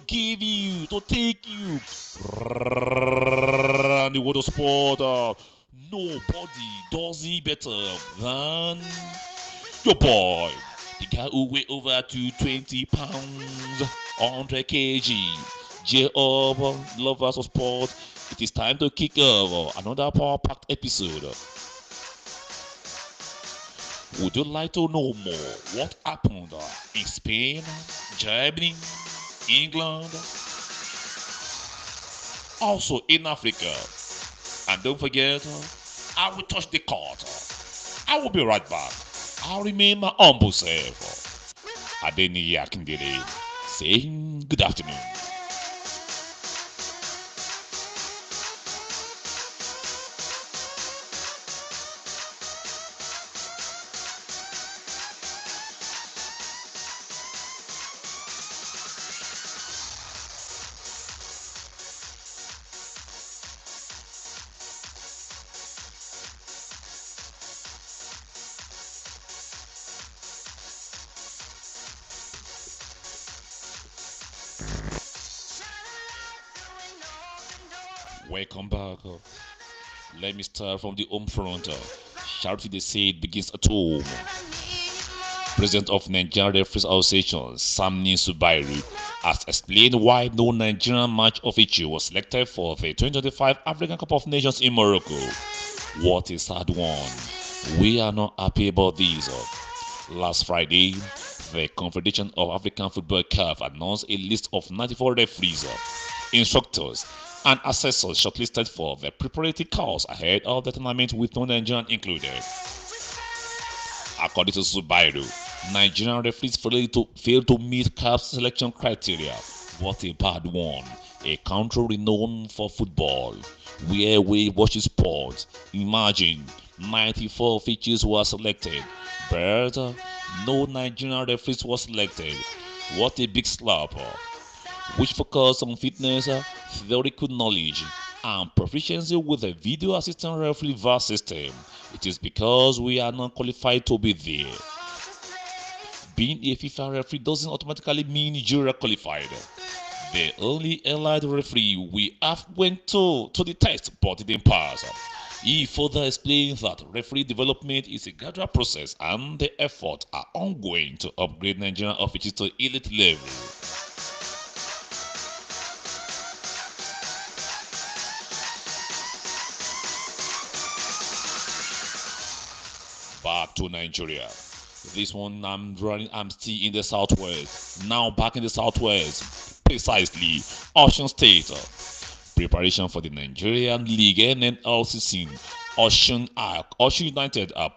give you, to take you around the world of sport. Nobody does it better than your boy, the guy who weigh over 220 pounds, 100 kg. J-Up, lovers of sport. It is time to kick off another power-packed episode. Would you like to know more what happened in Spain, Germany, England, also in Africa? And don't forget, I will touch the court. I will be right back. I'll remain my humble self. Adeni Akindele, saying good afternoon. Welcome back. Let me start from the home front. Charity say it begins at home. President of Nigerian Referees Association, Samni Subairu, has explained why no Nigerian match official was selected for the 2025 African Cup of Nations in Morocco. What a sad one. We are not happy about this. Last Friday, the Confederation of African Football CAF announced a list of 94 referees, instructors, and assessors shortlisted for the preparatory course ahead of the tournament with no Nigerian included. According to Subairu, Nigerian referees failed to meet CAF's selection criteria. What a bad one. A country renowned for football, where we watch sport. Imagine 94 officials were selected, but no Nigerian referees were selected. What a big slap. Which focus on fitness, theoretical knowledge, and proficiency with the video assistant referee VAR system. It is because we are not qualified to be there. Being a FIFA referee doesn't automatically mean you're qualified. The only allied referee we have went to the test but didn't pass. He further explains that referee development is a gradual process and the efforts are ongoing to upgrade Nigerian officials to elite level. Back to Nigeria. This one I'm still in the southwest. Now back in the southwest, precisely Osun State. Preparation for the Nigerian League NNLCC. Osun United are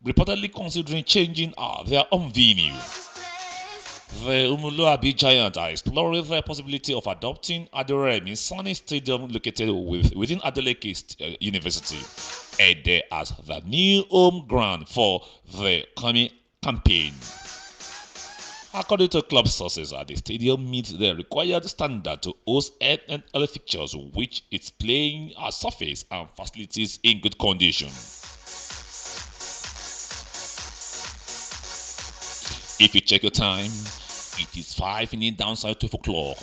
reportedly considering changing their home venue. The Umuluabi Giants are exploring the possibility of adopting Aderemi Sani Stadium located within Adeleke University, Ede as the new home ground for the coming campaign. According to club sources, the stadium meets the required standard to host NNL fixtures, which its playing surface and facilities in good condition. If you check your time, it is 5 minutes downside 12 o'clock,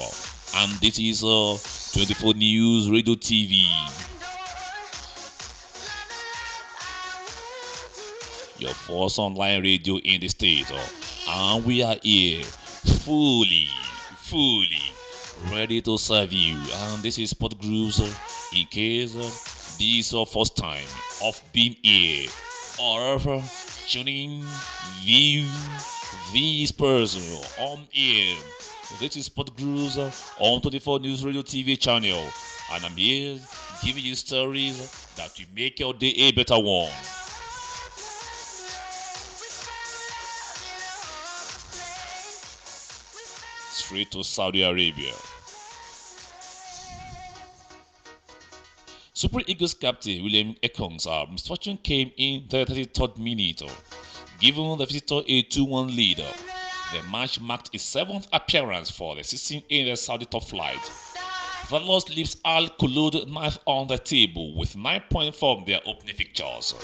and this is 24 News Radio TV. Your first online radio in the state, and we are here fully ready to serve you. And this is Sport Grooves. In case this is your first time of being here, or tuning view this person on air. This is Sport Grooves on 24 News Radio TV channel, and I'm here giving you stories that will make your day a better one. Straight to Saudi Arabia. Super Eagles captain William Ekong's misfortune came in the 33rd minute, giving the visitor a 2-1 lead. The match marked his 7th appearance for the season in the Saudi top flight. The loss leaves Al Khulud 9th on the table with 9 points from their opening fixtures.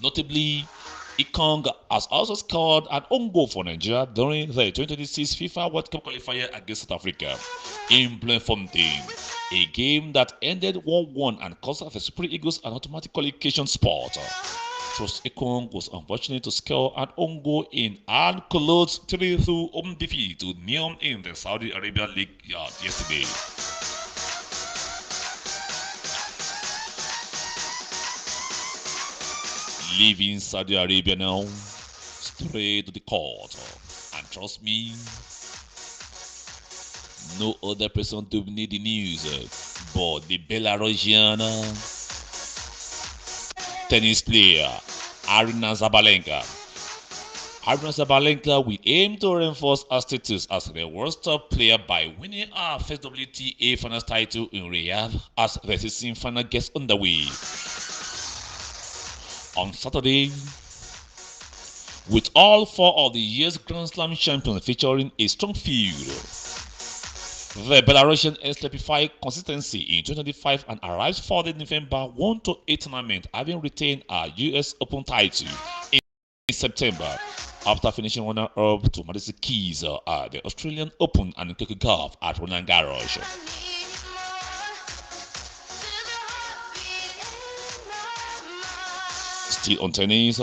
Notably, Ikong has also scored an own goal for Nigeria during the 2026 FIFA World Cup qualifier against South Africa in Bloemfontein, a game that ended 1-1 and cost the Super Eagles an automatic qualification spot. Trust Ekong was unfortunate to score an own goal in Al Khalid's 3-2 home defeat to Neom in the Saudi Arabia League yesterday. Leaving Saudi Arabia now, straight to the court. And trust me, no other person dominate the news but the Belarusian tennis player Arina Zabalenka. Arina Zabalenka will aim to reinforce her status as the world top player by winning her first WTA finals title in Riyadh as the season final gets underway. On Saturday, with all four of the year's Grand Slam champions featuring a strong field, the Belarusian exemplified consistency in 2025 and arrives for the November 1-8 tournament, having retained a US Open title in September after finishing runner-up to Madison Keys at the Australian Open and Coco Gauff at Roland Garros. Still on tennis,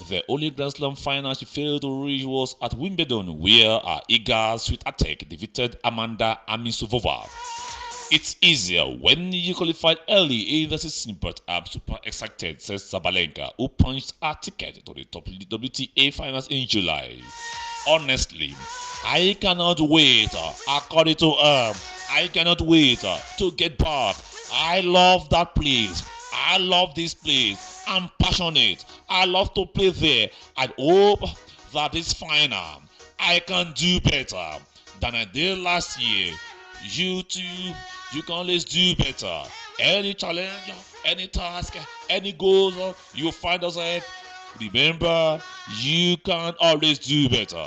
the only Grand Slam final she failed to reach was at Wimbledon, where her eager sweet attack defeated Amanda Amisovova. It's easier when you qualified early in the season, but I'm super excited, says Zabalenka, who punched her ticket to the WTA finals in July. Honestly, I cannot wait, according to her, I cannot wait to get back. I love that place. I love this place. I'm passionate. I love to play there. I hope that this final I can do better than I did last year. You too, you can always do better. Any challenge, any task, any goal you find yourself, remember, you can always do better.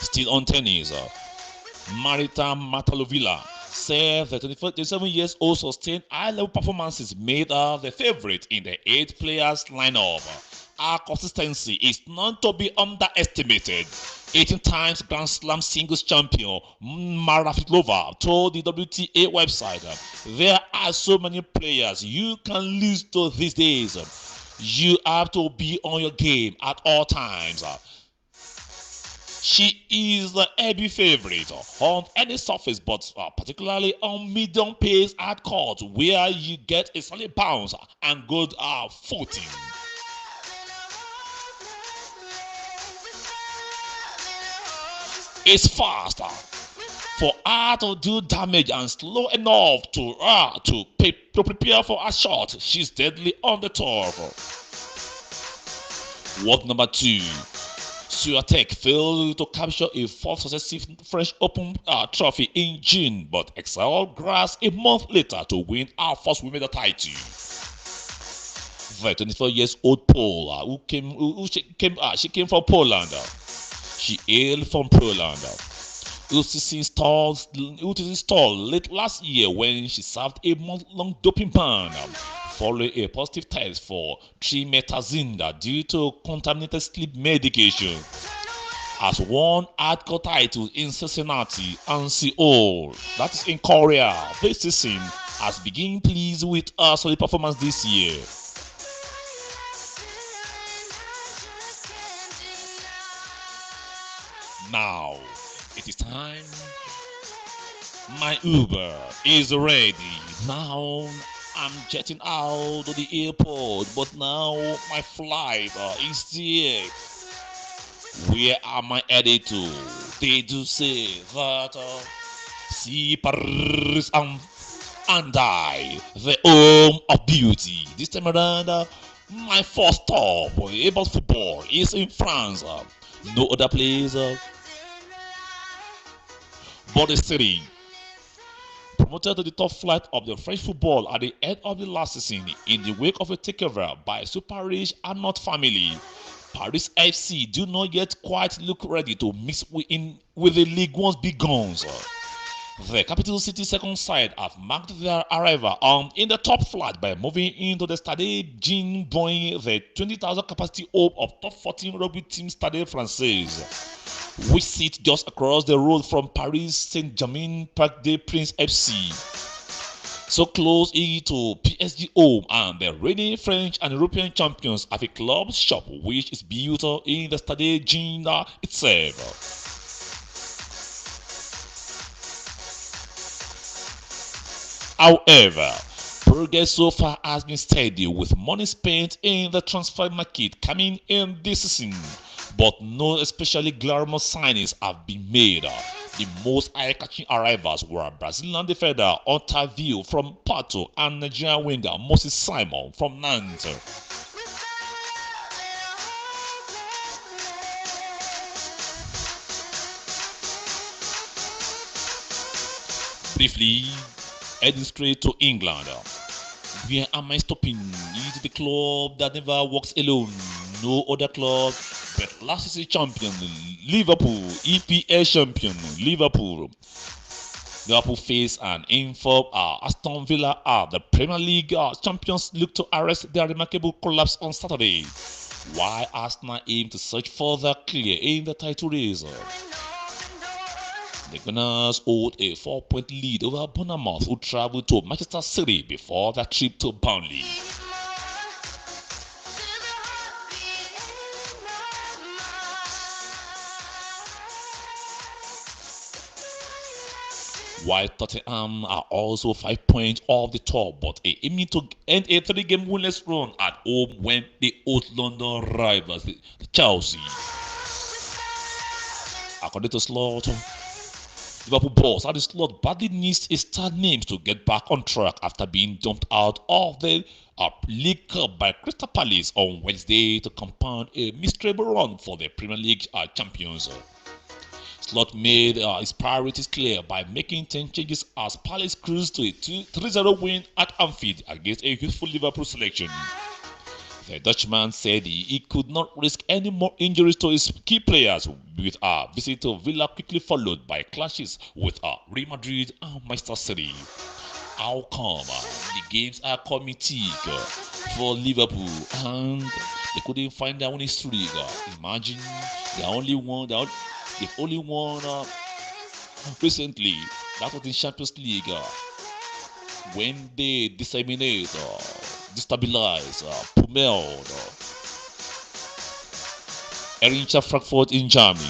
Still on tennis, Marita Matalovila said the 27 years old sustained high-level performances made her the favorite in the 8 players lineup. Her consistency is not to be underestimated. 18 times Grand Slam singles champion Marafilova told the WTA website, "There are so many players you can lose to these days. You have to be on your game at all times." She is the heavy favorite on any surface, but particularly on medium pace hard court, where you get a solid bounce and good footing. It's faster for her to do damage and slow enough to prepare for a shot. She's deadly on the turf. Work number 2. Swiatek failed to capture a 4th successive French Open trophy in June, but excelled grass a month later to win her first women's title. The 24 years old Pole she came from Poland. She hailed from Poland. Who installed late last year when she served a month-long doping ban following a positive test for trimetazine due to contaminated sleep medication. Has won hardcore titles in Cincinnati and Seoul, that is in Korea. This season has been pleased with her solid performance this year. Now it is time. My Uber is ready. Now I'm jetting out of the airport, but now my flight is here. Where am I headed to? They do say that see Paris and I, the home of beauty. This time around, my first stop about football is in France. No other place but the city. Promoted to the top flight of the French football at the end of the last season in the wake of a takeover by super rich Arnault family, Paris FC do not yet quite look ready to mix with the League One's big guns. The capital city second side have marked their arrival in the top flight by moving into the Stade Jean Boy, the 20,000 capacity home of top 14 rugby team Stade Française, which sits just across the road from Paris Saint-Germain Parc des Princes FC. So close to PSG home, and the reigning French and European champions have a club shop which is built in the Stade Jean itself. However, progress so far has been steady, with money spent in the transfer market coming in this season, but no especially glamorous signings have been made. The most eye-catching arrivals were Brazilian defender Otavio from Porto and Nigerian winger Moses Simon from Nantes. Briefly, heading straight to England. Where am I stopping? It's the club that never walks alone. No other club but last season champion Liverpool, EPL champion Liverpool. Liverpool face an informed Aston Villa the Premier League champions look to arrest their remarkable collapse on Saturday, while Arsenal aim to search further clear in the title race. The Gunners hold a 4-point lead over Bournemouth, who traveled to Manchester City before their trip to Burnley. While Tottenham are also 5 points off the top, but aiming to end a 3-game winless run at home when they host London rivals Chelsea. According to Slot, Liverpool boss Arne Slot badly needs his star names to get back on track after being dumped out of the League Cup by Crystal Palace on Wednesday to compound a miserable run for the Premier League champions. Slot made his priorities clear by making 10 changes as Palace cruised to a 3-0 win at Anfield against a youthful Liverpool selection. The Dutchman said he could not risk any more injuries to his key players, with a visit to Villa quickly followed by clashes with Real Madrid and Manchester City. How come the games are coming thick for Liverpool and they couldn't find their winning streak? Imagine they've only won recently. That was in Champions League when they destabilize, pummeled Eintracht Frankfurt in Germany.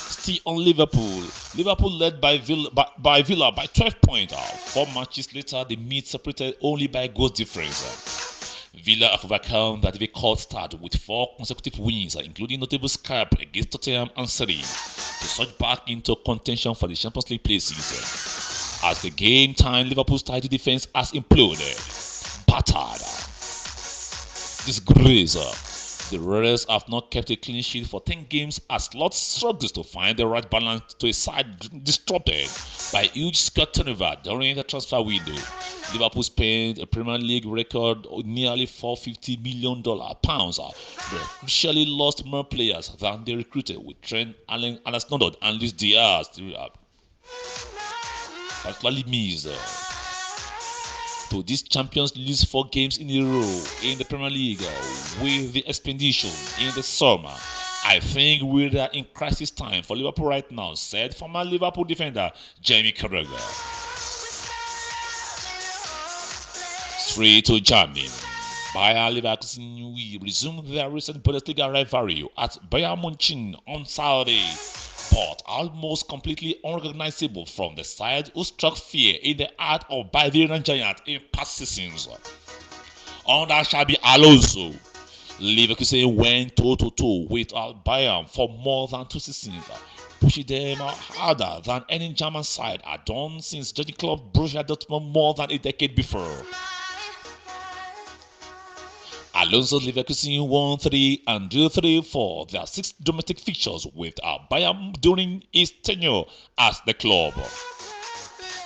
Still on Liverpool led by Villa by 12 points. 4 matches later, the meet separated only by goal difference. Villa have overcome that difficult start with 4 consecutive wins, including notable scalp against Tottenham and City, to surge back into contention for the Champions League places. As the game time, Liverpool's title defense has imploded, battered, disgraced. The Reds have not kept a clean sheet for 10 games as Slot struggles to find the right balance to a side disrupted by huge squad turnover during the transfer window. Liverpool spent a Premier League record nearly £450 million. They crucially lost more players than they recruited, with Trent Alexander-Arnold and Luis Diaz particularly missed. To this champions lose 4 games in a row in the Premier League with the expedition in the summer. I think we're in crisis time for Liverpool right now, said former Liverpool defender Jamie Carragher. Straight to Germany. Bayer Leverkusen will resume their recent Bundesliga rivalry at Bayern Munich on Saturday, but almost completely unrecognizable from the side who struck fear in the heart of Bavarian giant in past seasons. Under Xabi Alonso, Leverkusen went toe-to-toe with Bayern for more than 2 seasons, pushing them harder than any German side had done since Jurgen Klopp Borussia Dortmund more than a decade before. Alonso's Leverkusen won 3 and drew 3 for their 6 domestic fixtures with Bayern during his tenure as the club,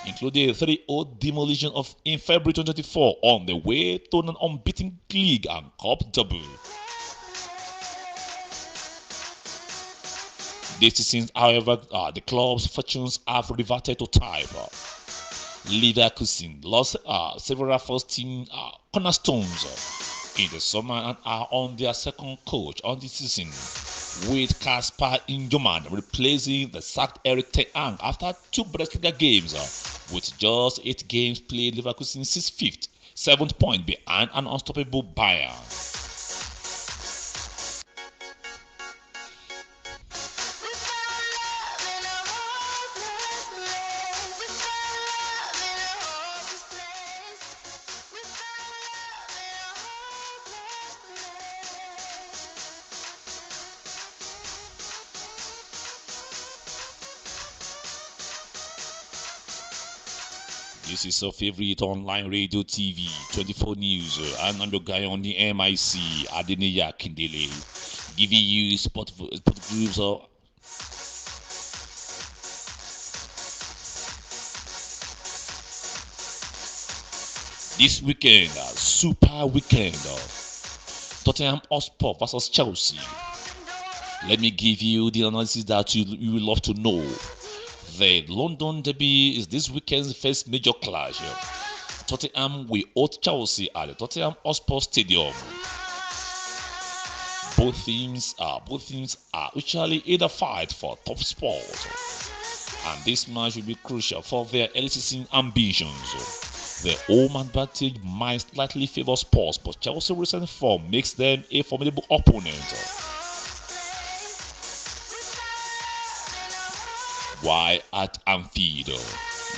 including a 3-0 demolition in February 2024 on the way to an unbeaten league and cup double. This season, however, the club's fortunes have reverted to type. Leverkusen lost several first-team cornerstones in the summer and are on their second coach on the season, with Kasper Ingemann replacing the sacked Erik ten Hag after 2 Bundesliga games. With just 8 games played, Leverkusen sits fifth, 7th point behind an unstoppable Bayern. This is your favorite online radio TV, 24 News, and I'm your guy on the MIC, Adeniyi Akindele, giving you sport groups. This weekend, super weekend, Tottenham Hotspur versus Chelsea. Let me give you the analysis that you will love to know. The London derby is this weekend's first major clash. Tottenham will host Chelsea at the Tottenham Hotspur Stadium. Both teams are usually in a fight for top spot, and this match will be crucial for their early season ambitions. The home advantage might slightly favor Spurs, but Chelsea's recent form makes them a formidable opponent. Why at Anfield?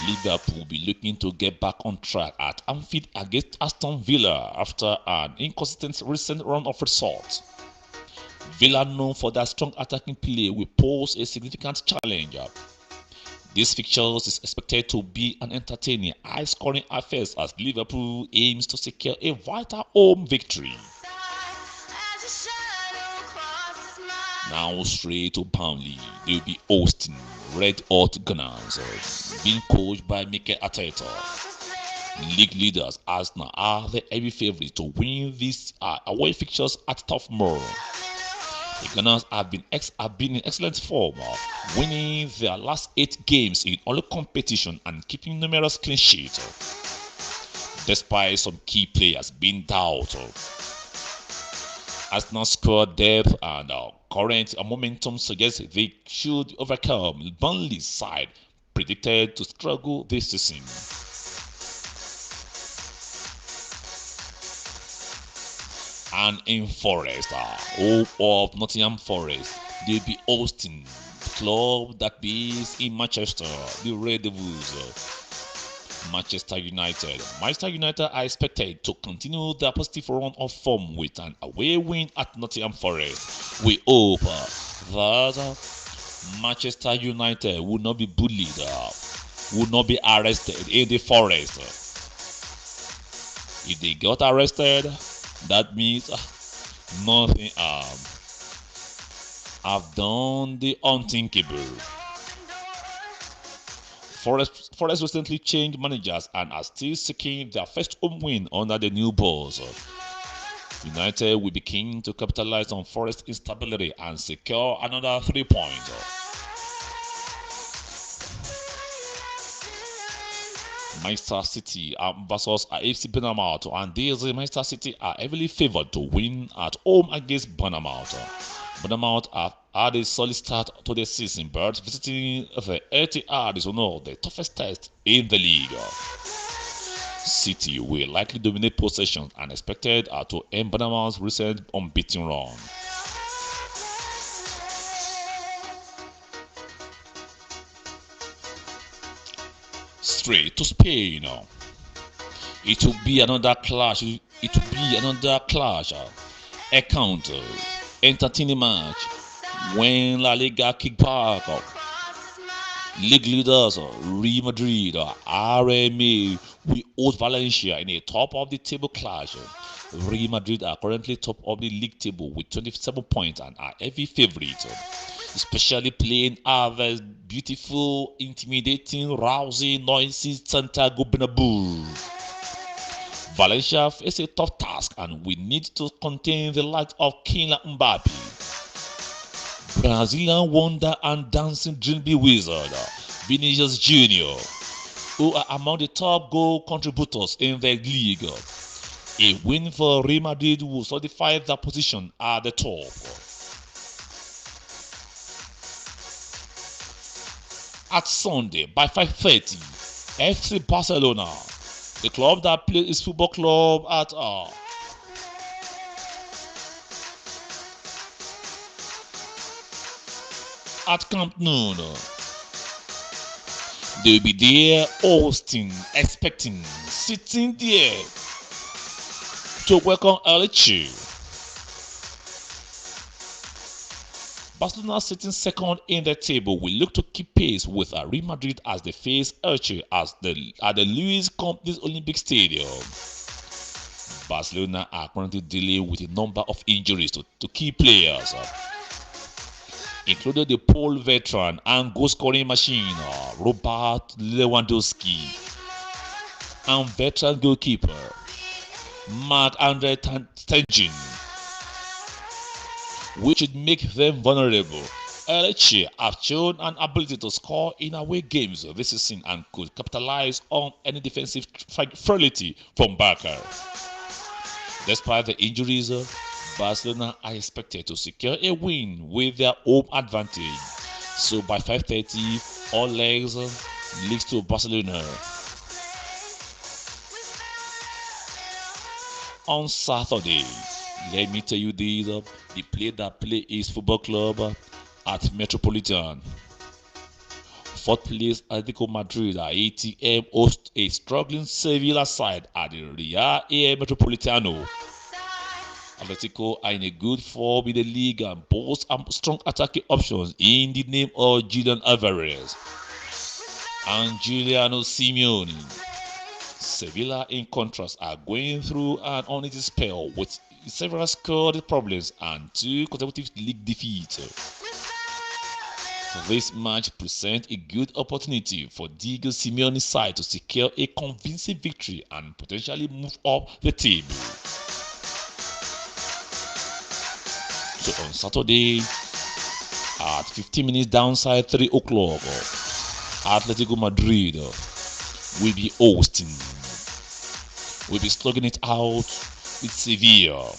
Liverpool will be looking to get back on track at Anfield against Aston Villa after an inconsistent recent run of results. Villa, known for their strong attacking play, will pose a significant challenge. This fixture is expected to be an entertaining, high-scoring affair as Liverpool aims to secure a vital home victory. Now straight to Burnley, they will be hosting Red Hot Gunners, being coached by Mikel Arteta. League leaders Arsenal are the heavy favourites to win these away fixtures at Turf Moor. The Gunners have been in excellent form, winning their last 8 games in all competition and keeping numerous clean sheets, despite some key players being doubted. Arsenal's squad depth and current momentum suggests they should overcome Burnley's side, predicted to struggle this season. And in Forest, home of Nottingham Forest, they'll be hosting the club that is in Manchester, the Red Devils. Manchester United. Manchester United are expected to continue their positive run of form with an away win at Nottingham Forest. We hope that Manchester United will not be bullied, will not be arrested in the Forest. If they got arrested, that means nothing have done the unthinkable. Forest recently changed managers and are still seeking their first home win under the new boss. United will be keen to capitalize on Forest's instability and secure another 3 points. Manchester City versus AFC Bournemouth, and these Manchester City are heavily favoured to win at home against Bournemouth. Bournemouth have had a solid start to the season, but visiting the Etihad is one of the toughest tests in the league. City will likely dominate possession and expected to end Bournemouth's recent unbeaten run. Straight to Spain. It will be another clash. Encounter, entertaining match when La Liga kick back. League leaders Real Madrid, RMA will host Valencia in a top of the table clash. Real Madrid are currently top of the league table with 27 points and are heavy favourites, especially playing at the beautiful, intimidating, rousing, noisy Santiago Bernabeu. Valencia face a tough task and we need to contain the likes of Kylian Mbappe. Brazilian wonder and dancing dream wizard Vinicius Junior, who are among the top goal contributors in the league. A win for Real Madrid will solidify their position at the top. At Sunday by 5:30, FC Barcelona, the club that plays its football club at Camp Nou. They'll be there hosting, expecting, sitting there to welcome Elche. Barcelona, sitting second in the table, will look to keep pace with Real Madrid as they face Elche at the Luis Companys Olympic Stadium. Barcelona are currently dealing with a number of injuries to key players, including the Pole veteran and goal-scoring machine Robert Lewandowski, and veteran goalkeeper Marc-Andre Stegen, which would make them vulnerable. Elche have shown an ability to score in away games this season and could capitalize on any defensive frailty from Barca. Despite the injuries, Barcelona are expected to secure a win with their home advantage. So by 5:30, all legs leads to Barcelona. On Saturday, let me tell you this, the play that play is football club at Metropolitan. Fourth place Atletico Madrid at ATM host a struggling Sevilla side at the Real Metropolitano. Atletico are in a good form in the league and boast strong attacking options in the name of Julian Alvarez and Giuliano Simeone. Sevilla, in contrast, are going through an uneasy spell with several squad problems and 2 consecutive league defeats. This match presents a good opportunity for Diego Simeone's side to secure a convincing victory and potentially move up the table. So on Saturday, at 15 minutes downside 3 o'clock, Atletico Madrid will be hosting. We'll be slugging it out with Sevilla.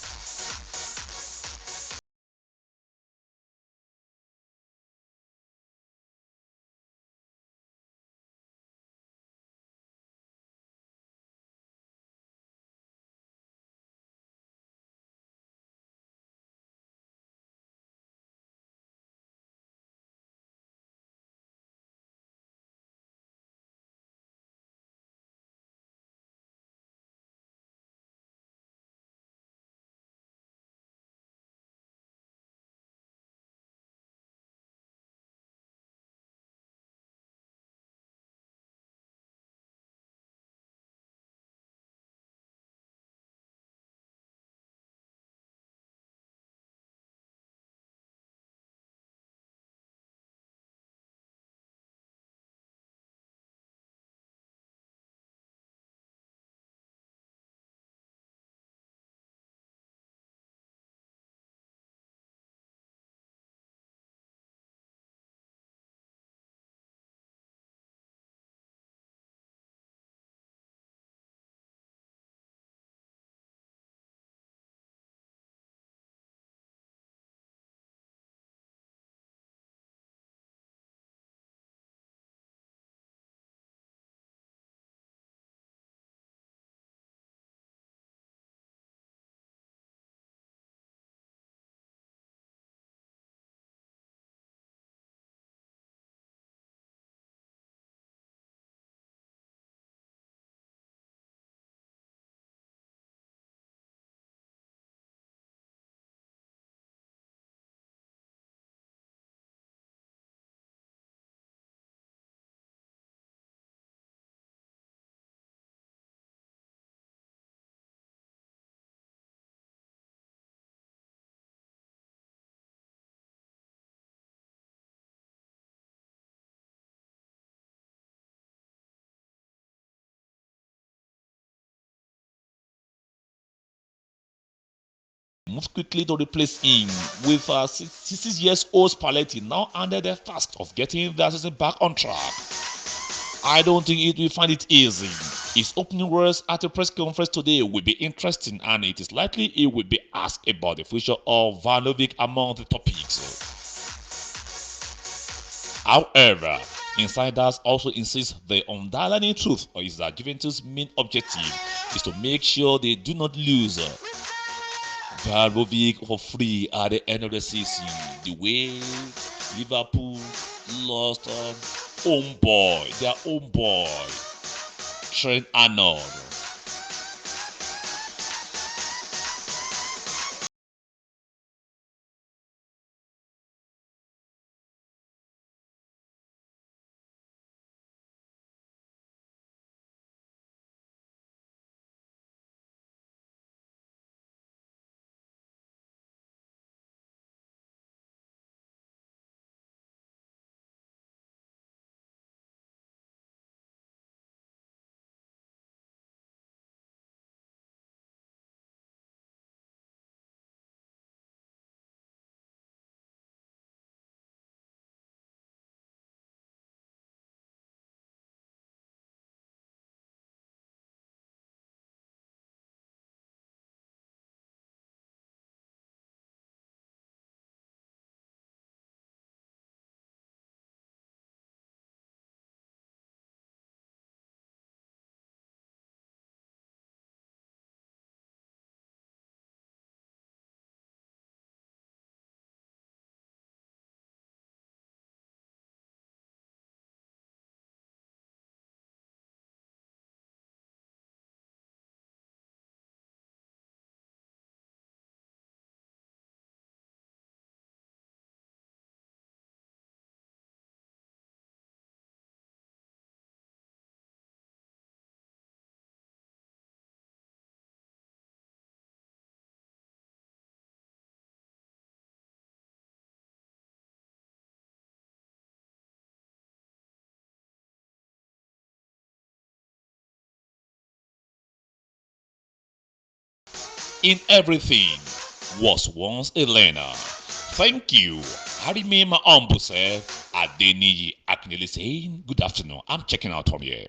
moved quickly to replace him with 66 years old Spalletti now under the task of getting the season back on track. I don't think it will find it easy. His opening words at a press conference today will be interesting, and it is likely he will be asked about the future of Vlahovic among the topics. However, insiders also insist the underlying truth is that Juventus' main objective is to make sure they do not lose Vlahovic for free at the end of the season, the way Liverpool lost their own boy, Trent Arnold. In everything was once a learner. Thank you. I remain my humble self, Adeniyi Akinele saying good afternoon. I'm checking out from here.